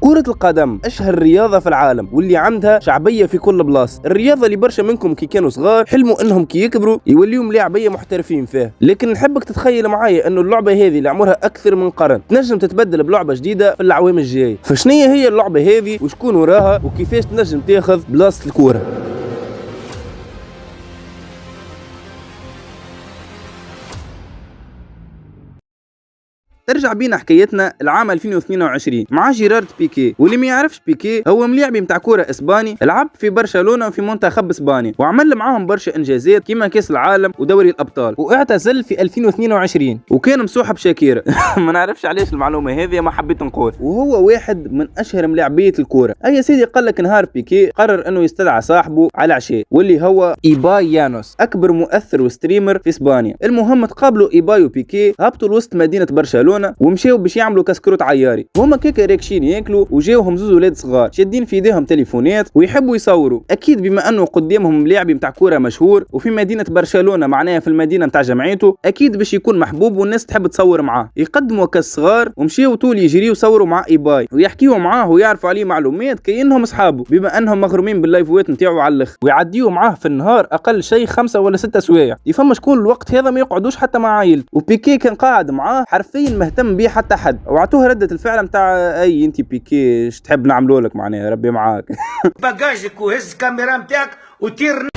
كرة القدم اشهر رياضة في العالم واللي عندها شعبية في كل بلاصة. الرياضة اللي برشا منكم كي كانوا صغار حلموا انهم كي يكبروا يوليهم لاعبية محترفين فيها، لكن نحبك تتخيل معايا انه اللعبة هذه اللي عمرها اكثر من قرن تنجم تتبدل بلعبة جديدة في الاعوام الجاية. فشنية هي اللعبة هذه وشكون وراها وكيفاش تنجم تاخذ بلاصة الكورة؟ ترجع بينا حكايتنا العام 2022 مع جيرارد بيكي، واللي ما يعرفش بيكي هو ملاعبي متاع كوره اسباني لعب في برشلونه وفي منتخب اسبانيا وعمل معاهم برشا انجازات كيما كاس العالم ودوري الابطال، واعتزل في 2022 وكان مصوحب بشاكيرا. ما نعرفش علاش المعلومه هذه ما حبيت نقول. وهو واحد من اشهر ملاعبيه الكوره. اي سيدي قال لك نهار بيكي قرر انه يستدعى صاحبه على عشاء واللي هو ايباي يانوس اكبر مؤثر وستريمر في اسبانيا. المهم تقابلوا ايباي وبيكي هبطوا لوسط مدينه برشلونه ومشاو باش يعملوا كسكروت عياري، وهما كيكا راكشين ياكلوا وجاوهم زوز ولاد صغار شادين في ايديهم تليفونات ويحبوا يصوروا. اكيد بما انه قدامهم لاعب نتاع كوره مشهور وفي مدينه برشلونه معناها في المدينه نتاع جمعيته، اكيد باش يكون محبوب والناس تحب تصور معاه. يقدموا كالصغار ومشاو طول يجريوا يصوروا مع ايباي ويحكيوا معاه ويعرفوا عليه معلومات كأنهم اصحابه، بما انهم مغرومين باللايفوات نتاعو على الاخر، ويعديوا معاه في النهار اقل شيء 5 ولا 6 سوايع. يفهم شكون الوقت هذا ما يقعدوش حتى مع عائلته، وبيكي كان قاعد معاه حرفيا مهتم بيه حتى حد، وعطوه ردة الفعل نتاع اي انت بيكي ايش تحب نعملوا لك معناها ربي معاك. باجاجك وهز الكاميرا نتاعك وطير.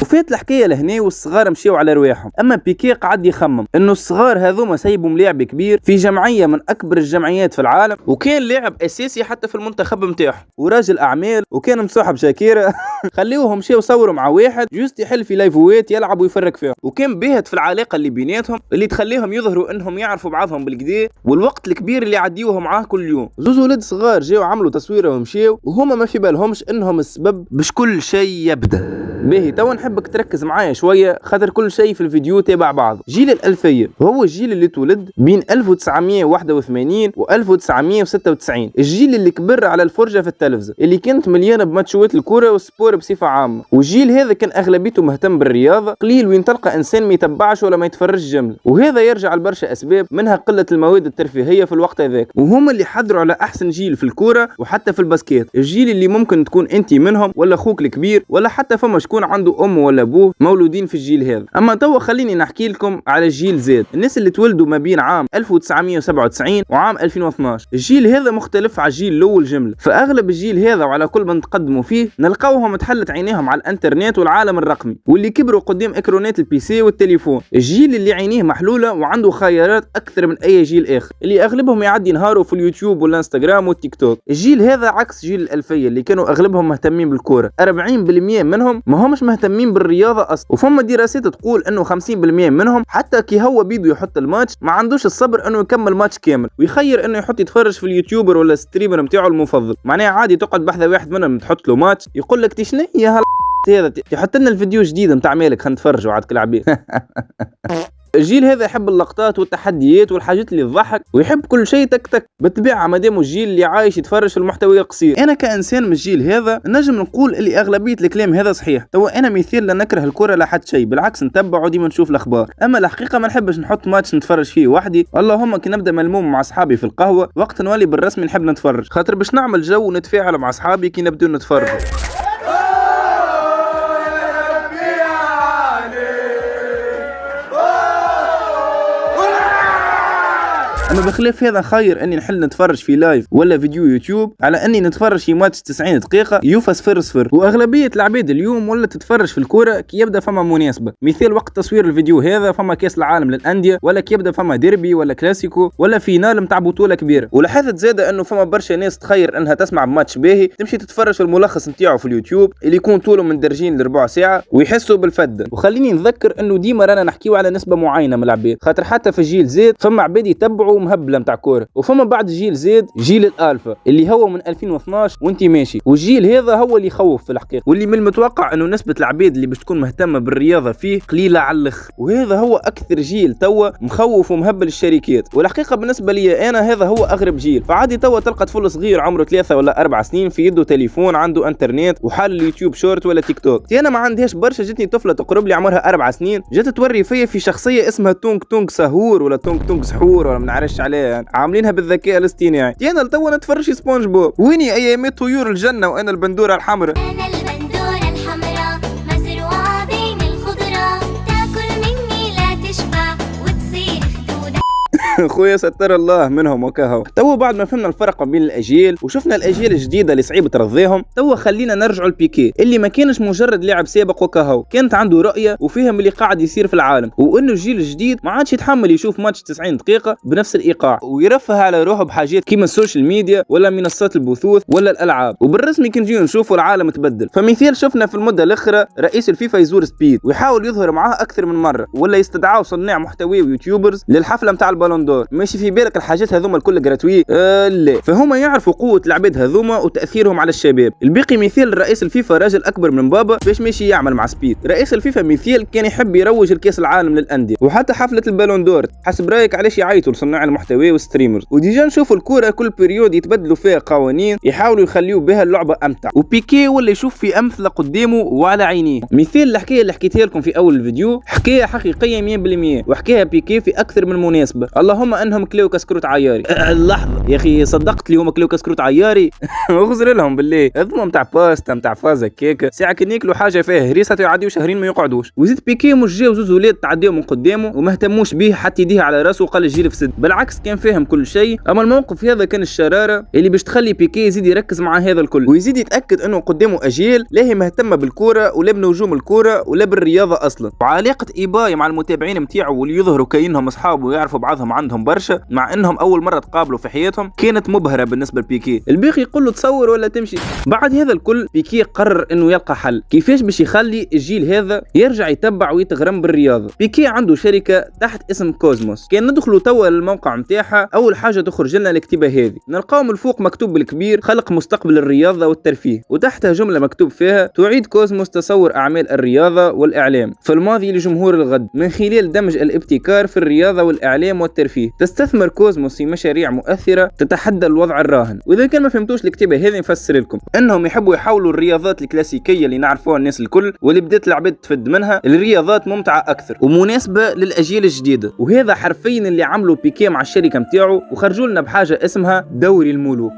وفات الحكايه لهنا والصغار مشيوا على رواحهم، اما بيكي قعد يخمم انه الصغار هذوما سايبوا لاعب كبير في جمعيه من اكبر الجمعيات في العالم، وكان لاعب اساسي حتى في المنتخب نتاعهم وراجل اعمال وكان مصاحب شاكيرا. خليوهم مشيوا صوروا مع واحد جوست يحل في لايفوات يلعب ويفرق فيهم، وكان باهت في العلاقه اللي بيناتهم اللي تخليهم يظهروا انهم يعرفوا بعضهم بالكدا، والوقت الكبير اللي يعديوه معاه كل يوم. زوز ولد صغار جاوا عملوا تصويره ومشيوا وهما ما في بالهمش انهم السبب باش كل شيء يبدا. باهي توا نحبك تركز معايا شويه خاطر كل شيء في الفيديو تابع بعض. جيل الألفية هو الجيل اللي تولد بين 1981 و 1996، الجيل اللي كبر على الفرجه في التلفزه اللي كانت مليانه بماتشوات الكوره والسبور بصفه عامه، والجيل هذا كان اغلبيته مهتم بالرياضه، قليل وين تلقى انسان ما يتبعش ولا ما يتفرجش جمله، وهذا يرجع لبرشا اسباب منها قله المواد الترفيهيه في الوقت هذاك، وهم اللي حضروا على احسن جيل في الكوره وحتى في الباسكيت، الجيل اللي ممكن تكون انت منهم ولا اخوك الكبير ولا حتى فما شكون عنده ام ولا ابوه مولودين في الجيل هذا. اما توا خليني نحكي لكم على الجيل زد، الناس اللي تولدوا ما بين عام 1997 وعام 2012. الجيل هذا مختلف على الجيل الاول جمله، فاغلب الجيل هذا وعلى كل ما نتقدموا فيه نلقاوهم تحلت عينيهم على الانترنت والعالم الرقمي، واللي كبروا قدام اكرونات البي سي والتليفون. الجيل اللي عينيه محلوله وعنده خيارات اكثر من اي جيل اخر اللي اغلبهم يعدي نهاره في اليوتيوب والانستغرام والتيك توك. الجيل هذا عكس جيل الألفية اللي كانوا اغلبهم مهتمين بالكوره، 40% منهم ما همش مهتمين بالرياضه اصلا، وفما دراسات تقول انه 50% منهم حتى كي هو بيدو يحط الماتش ما عندوش الصبر انه يكمل ماتش كامل، ويخير انه يحط يتفرج في اليوتيوبر ولا الستريمر نتاعو المفضل. معناها عادي تقعد بحثه واحد منهم تحط له ماتش يقول لك تشني يا هذا تحط لنا الفيديو جديد نتاع مالك خلينا نتفرجوا عاد كل عبيد. الجيل هذا يحب اللقطات والتحديات والحاجات اللي تضحك ويحب كل شيء تك تك بالطبيعه، مادام الجيل اللي عايش يتفرج في المحتوى القصير. انا كانسان من الجيل هذا نجم نقول اللي اغلبيه الكلام هذا صحيح. توا انا مثال لا نكره الكره لا حد شيء، بالعكس نتبع وديما نشوف الاخبار، اما الحقيقه ما نحبش نحط ماتش نتفرج فيه وحدي، اللهم كي نبدا ملموم مع اصحابي في القهوه وقت نولي بالرسمي نحب نتفرج خاطر باش نعمل جو ونتفاعل مع اصحابي كي نبداو نتفرجوا. اما بخلاف هذا خير اني نحل نتفرج في لايف ولا فيديو يوتيوب على اني نتفرج في ماتش 90 دقيقه يوفى 0-0. واغلبيه العباد اليوم ولا تتفرج في الكوره كي يبدا فما مناسبه، مثال وقت تصوير الفيديو هذا فما كاس العالم للانديه، ولا كي يبدا فما ديربي ولا كلاسيكو ولا فينال نتاع بطوله كبيره. ولاحظت زاده انه فما برشا ناس تخير انها تسمع بماتش باهي تمشي تتفرج في الملخص نتاعو في اليوتيوب اللي يكون طوله من درجين لربع ساعه ويحسوا بالفده. وخليني نذكر انه ديما رانا نحكيو على نسبه معينه من العباد، خاطر حتى في جيل زد فما عباد يتبعوا مهبله نتاع كوره، وفما بعد جيل زد جيل الالفا اللي هو من 2012 وانت ماشي، والجيل هذا هو اللي يخوف في الحقيقه، واللي من المتوقع انه نسبه العباد اللي باش تكون مهتمه بالرياضه فيه قليله على الاخر، وهذا هو اكثر جيل توا مخوف ومهبل الشركات. والحقيقه بالنسبه لي انا هذا هو اغرب جيل، فعادي توا تلقى طفل صغير عمره 3 ولا 4 سنين في يده تليفون عنده انترنت وحال اليوتيوب شورت ولا تيك توك. انا ما عندهاش برشا، جتني طفله تقرب لي عمرها 4 سنين جات توري فيا في شخصيه اسمها تونغ تونغ سهور ولا تونغ تونغ سحور ولا ما نعرفش معليش عليه يعني. عاملينها بالذكاء الاصطناعي. انا لتوا نتفرج سبونج بوب، ويني ايامي طيور الجنه وانا البندوره الحمراء. أنا البندورة الحمراء مزروعة بين الخضرة، تاكل مني لا تشبع وتصير خدودة. خويا ستر الله منهم وكهو. تو بعد ما فهمنا الفرق بين الاجيال وشفنا الاجيال الجديده اللي صعيب ترضيهم، تو خلينا نرجعوا لبيكي اللي ما كانش مجرد لاعب سابق وكهو، كانت عنده رؤيه وفهم اللي قاعد يصير في العالم، وانه الجيل الجديد ما عادش يتحمل يشوف ماتش 90 دقيقه بنفس الايقاع، ويرفه على روحه بحاجات كيما السوشيال ميديا ولا منصات البثوث ولا الالعاب. وبالرسمي كي نجيو نشوفوا العالم تبدل. فمثال شفنا في المده الاخرى رئيس الفيفا يزور سبيد ويحاول يظهر معاه اكثر من مره، ولا يستدعوا صناع محتوى ويوتيوبرز للحفله نتاع البالون دور. ماشي في بالك الحاجات هذوما الكل جراتوي؟ لا. فهم يعرفوا قوه العباد هذوما وتاثيرهم على الشباب. الباقي مثال رئيس الفيفا راجل اكبر من بابا باش ماشي يعمل مع سبيد. رئيس الفيفا مثال كان يحب يروج الكاس العالم للانديه، وحتى حفله البالون دور حسب رايك علاش يعيطوا لصناع المحتوى والستريمرز. وديجا نشوفوا الكوره كل بيريود يتبدلوا فيها قوانين يحاولوا يخليوا بها اللعبه امتع، وبيكي ولا يشوف في امثله قدامه وعلى عينيه. مثال الحكايه اللي حكيتها لكم في اول الفيديو حكايه حقيقيه 100%، وحكاها بيكي في اكثر من مناسبه. اللهم انهم كلاو كسكروت عياري. اللحظه يا اخي صدقت لي هما كلاو كسكروت عياري. اغزر لهم بالله، هذوما نتاع باستا نتاع فازا كيكه، ساعه كي ناكلوا حاجه فيها هريسه يعديوا شهرين ما يقعدوش. وزيد بيكي مش جاو زوز ولاد تعديوا من قدامه وما اهتموش به حتى يديه على راسه وقال الجيل في سد، بالعكس كان فاهم كل شيء. اما الموقف هذا كان الشراره اللي باش تخلي بيكي يزيد يركز مع هذا الكل، ويزيد يتاكد انه قدامه اجيال لا هي مهتمه بالكوره ولا بنجوم الكوره ولا بالرياضه اصلا. وعلاقه ايباي مع المتابعين نتاعو واللي يظهروا كاينهم اصحاب ويعرفوا بعضهم عندهم برشا، مع انهم اول مره تقابلوا في حياتهم، كانت مبهره بالنسبه لبيكي. الباقي يقول له تصور ولا تمشي. بعد هذا الكل بيكي قرر انه يلقى حل كيفاش باش يخلي الجيل هذا يرجع يتبع ويتغرم بالرياضه. بيكي عنده شركه تحت اسم كوزموس. كان ندخلوا توا للموقع نتاعها، اول حاجه تخرج لنا الكتيبه هذه، نلقاو من الفوق مكتوب بالكبير خلق مستقبل الرياضه والترفيه، وتحتها جمله مكتوب فيها تعيد كوزموس تصور اعمال الرياضه والاعلام في الماضي لجمهور الغد من خلال دمج الابتكار في الرياضه والاعلام والترفيه. تستثمر كوزموس في مشاريع مؤثره تتحدى الوضع الراهن. واذا كان ما فهمتوش الكتيبه هذه نفسر لكم انهم يحبوا يحولوا الرياضات الكلاسيكيه اللي نعرفوها الناس الكل واللي بدات العباد تفد منها الرياضات ممتعه اكثر ومناسبه للاجيال الجديده. وهذا حرفيا اللي عملوا بيكي مع الشركه نتاعو، وخرجوا لنا بحاجه اسمها دوري الملوك.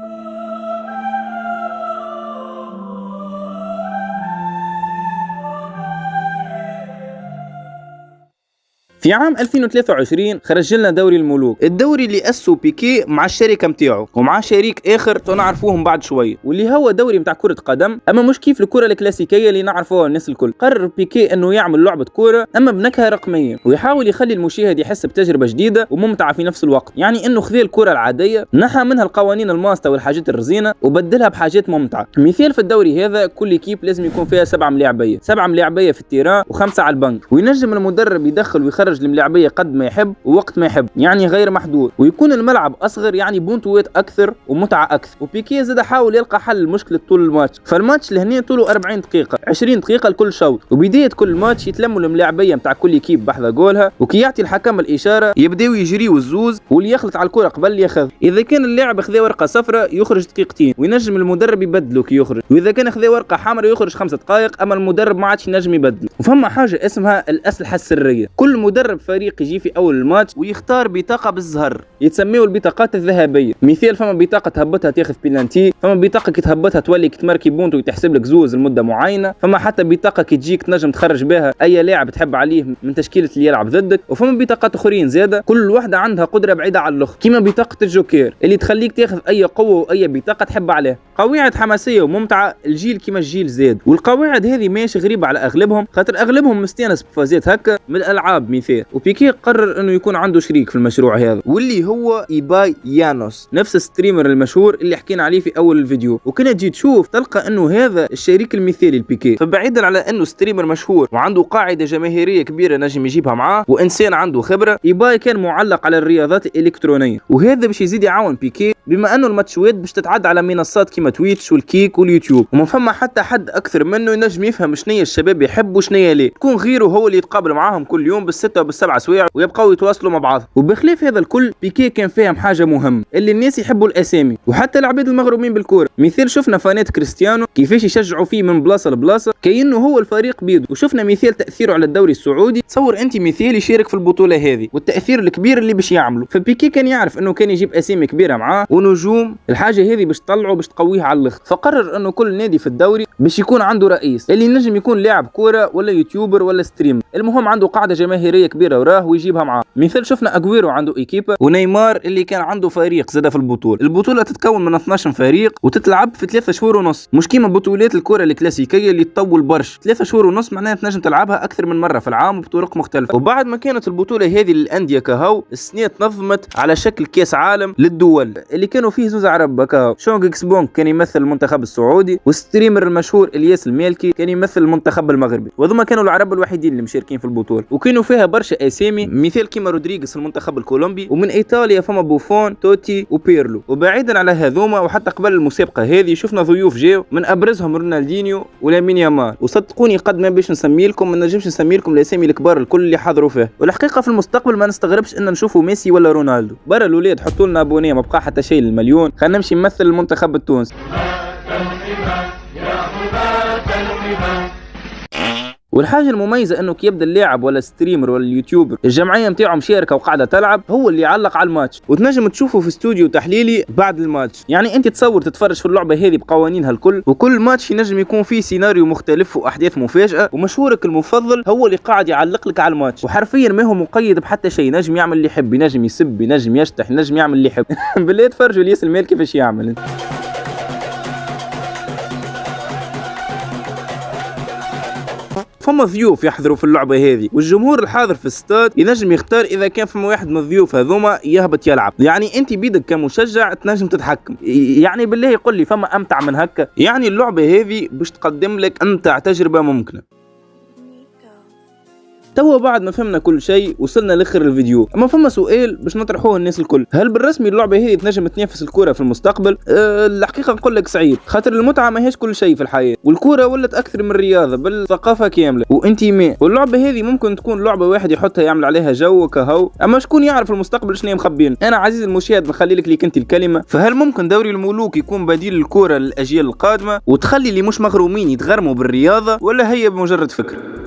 في عام 2023 خرج لنا دوري الملوك، الدوري اللي اسسوا بيكي مع الشركه نتاعو ومع شريك اخر تنعرفوهم بعد شويه، واللي هو دوري نتاع كره قدم، اما مش كيف الكره الكلاسيكيه اللي نعرفوها الناس الكل. قرر بيكي انه يعمل لعبه كوره اما بنكهه رقميه، ويحاول يخلي المشاهد يحس بتجربه جديده وممتعه في نفس الوقت. يعني انه خذ الكره العاديه نحى منها القوانين الماسطه والحاجات الرزينه وبدلها بحاجات ممتعه. مثال في الدوري هذا كل كيب لازم يكون فيها 7 ملاعبيه، 7 ملاعبيه في التيران و5 على البنك، وينجم المدرب يدخل ويخرج الملاعبيه قد ما يحب ووقت ما يحب، يعني غير محدود. ويكون الملعب اصغر يعني بونتوات اكثر ومتعه اكثر. وبيكي زاد حاول يلقى حل لمشكله طول الماتش، فالماتش لهنا طوله 40 دقيقه، 20 دقيقه لكل شوط، وبدايه كل ماتش يتلموا الملاعبيه نتاع كل كيب بحذا جولها، وكي يعطي الحكم الاشاره يبداو يجريوا الزوز، واللي يخلط على الكره قبل ياخذ. اذا كان اللاعب خذا ورقه صفراء يخرج دقيقتين وينجم المدرب يبدله كي يخرج، واذا كان خذا ورقه حمراء يخرج 5 دقائق، اما المدرب ما عادش ينجم يبدله. وفما حاجه اسمها الاسلحه السريه، كل مدرب فريق يجي في اول الماتش ويختار بطاقه بالزهر يتسميوا البطاقات الذهبيه. مثال فما بطاقه تهبطها تاخذ بلانتي، فما بطاقه كي تهبطها تولي كتماركي بونت ويتحسب لك زوز لمده معينه، فما حتى بطاقه كي تجيك تنجم تخرج بها اي لاعب تحب عليه من تشكيله اللي يلعب ضدك، وفما بطاقات اخرين زاده كل واحده عندها قدره بعيده عن الاخر، كيما بطاقه الجوكير اللي تخليك تاخذ اي قوه واي بطاقه تحب عليها. قواعد حماسيه وممتعه، الجيل كيما الجيل زاد. والقواعد هذه ماشي غريبه على اغلبهم، خاطر اغلبهم مستانس بفازات هكا من الالعاب. مثال وبيكي قرر انه يكون عنده شريك في المشروع هذا، واللي هو ايباي يانوس، نفس الستريمر المشهور اللي حكينا عليه في اول الفيديو. وكنا تجي تشوف تلقى انه هذا الشريك المثالي لبيكي. فبعيدا على انه ستريمر مشهور وعنده قاعده جماهيريه كبيره نجم يجيبها معاه وانسان عنده خبره، ايباي كان معلق على الرياضات الالكترونيه، وهذا باش يزيد يعاون بيكي بما انه الماتشوات باش تتعدى على منصات كيما كيما تويتش والكيك واليوتيوب، وما فما حتى حد اكثر منه ينجم يفهم شنيا الشباب يحبوا وشنيا ليه، تكون غيره هو اللي يتقابل معاهم كل يوم بالستة وبالسبعة سوايع ويبقاو يتواصلوا مع بعض. وبخلاف هذا الكل بيكي كان فاهم حاجه مهمه، اللي الناس يحبوا الاسامي وحتى العباد المغرومين بالكوره. مثال شفنا فانات كريستيانو كيفاش يشجعوا فيه من بلاصه لبلاصه كأنه هو الفريق بيده، وشفنا مثال تاثيره على الدوري السعودي. تصور انت مثال يشارك في البطوله هذه والتاثير الكبير اللي باش يعمله. فبيكي كان يعرف انه كان يجيب اسامي كبيره معاه ونجوم، الحاجه هذه باش تطلعه باش تقويه على الاخر. فقرر انه كل نادي في الدوري باش يكون عنده رئيس، اللي نجم يكون لاعب كوره ولا يوتيوبر ولا ستريم، المهم عنده قاعده جماهيريه كبيره وراه ويجيبها معاه. مثال شفنا اغويرو عنده ايكيبا، ونيمار اللي كان عنده فريق زاد في البطوله. البطوله تتكون من 12 فريق وتتلعب في 3 شهور ونص، مش كيما بطولات الكره الكلاسيكيه اللي تطول برشا. 3 شهور ونص معناها تنجم تلعبها اكثر من مره في العام بطرق مختلفه. وبعد ما كانت البطوله هذه للانديه كهو، السنه تنظمت على شكل كاس عالم للدول اللي كانوا فيه زوز عرب كهو. شونغ اكسبونج كان يمثل المنتخب السعودي، والستريمر المشهور الياس المالكي كان يمثل المنتخب المغربي، وهذوما كانوا العرب الوحيدين اللي مشاركين في البطوله. وكانوا فيها برشا اسامي، مثال كيما رودريغيز المنتخب الكولومبي، ومن ايطاليا فما بوفون توتي وبيرلو. وبعيدا على هذوما وحتى قبل المسابقه هذه شفنا ضيوف جاو، من ابرزهم رونالدينيو ولامين يامال. وصدقوني قد ما باش نسمي لكم ما نجمش نسمي لكم الاسامي الكبار الكل اللي حضروا فيه. والحقيقه في المستقبل ما نستغربش ان نشوفوا ميسي ولا رونالدو. برا الاولاد حطوا لنا ابونيه ما بقى حتى شيء للمليون، خلينا نمشي نمثل المنتخب التونسي. والحاجه المميزه انه كي يبدا اللاعب ولا ستريمر ولا اليوتيوبر الجمعيه نتاعو مشاركه وقاعده تلعب، هو اللي يعلق على الماتش، وتنجم تشوفه في استوديو تحليلي بعد الماتش. يعني انت تصور تتفرج في اللعبه هذه بقوانينها الكل، وكل ماتش ينجم يكون فيه سيناريو مختلف واحداث مفاجاه، ومشهورك المفضل هو اللي قاعد يعلق لك على الماتش، وحرفيا ما هو مقيد بحتى شيء، نجم يعمل اللي يحب، نجم يسب، نجم يشطح، نجم يعمل اللي يحب. بالله تفرجوا الياس المال كيفاش يعمل. فما ضيوف يحضروا في اللعبه هذه، والجمهور الحاضر في الاستاد ينجم يختار اذا كان فما واحد من الضيوف هذوما يهبط يلعب. يعني انت بيدك كمشجع تنجم تتحكم. يعني بالله يقول لي فما امتع من هكا؟ يعني اللعبه هذه باش تقدم لك امتع تجربه ممكنه. توا بعد ما فهمنا كل شيء وصلنا لاخر الفيديو، اما فما سؤال باش نطرحوه الناس الكل، هل بالرسمي اللعبه هذه تنجم تنافس الكوره في المستقبل؟ الحقيقه نقول لك صعيب، خاطر المتعه ماهيش كل شيء في الحياه، والكوره ولت اكثر من رياضه بالثقافه كامله وانتماء. واللعبه هذه ممكن تكون لعبه واحد يحطها يعمل عليها جو كهو، اما شكون يعرف المستقبل شنو مخبين. انا عزيزي المشاهد نخلي لك ليك انت الكلمه، فهل ممكن دوري الملوك يكون بديل للكوره للاجيال القادمه وتخلي اللي مش مغرومين يتغرموا بالرياضه، ولا هي بمجرد فكره؟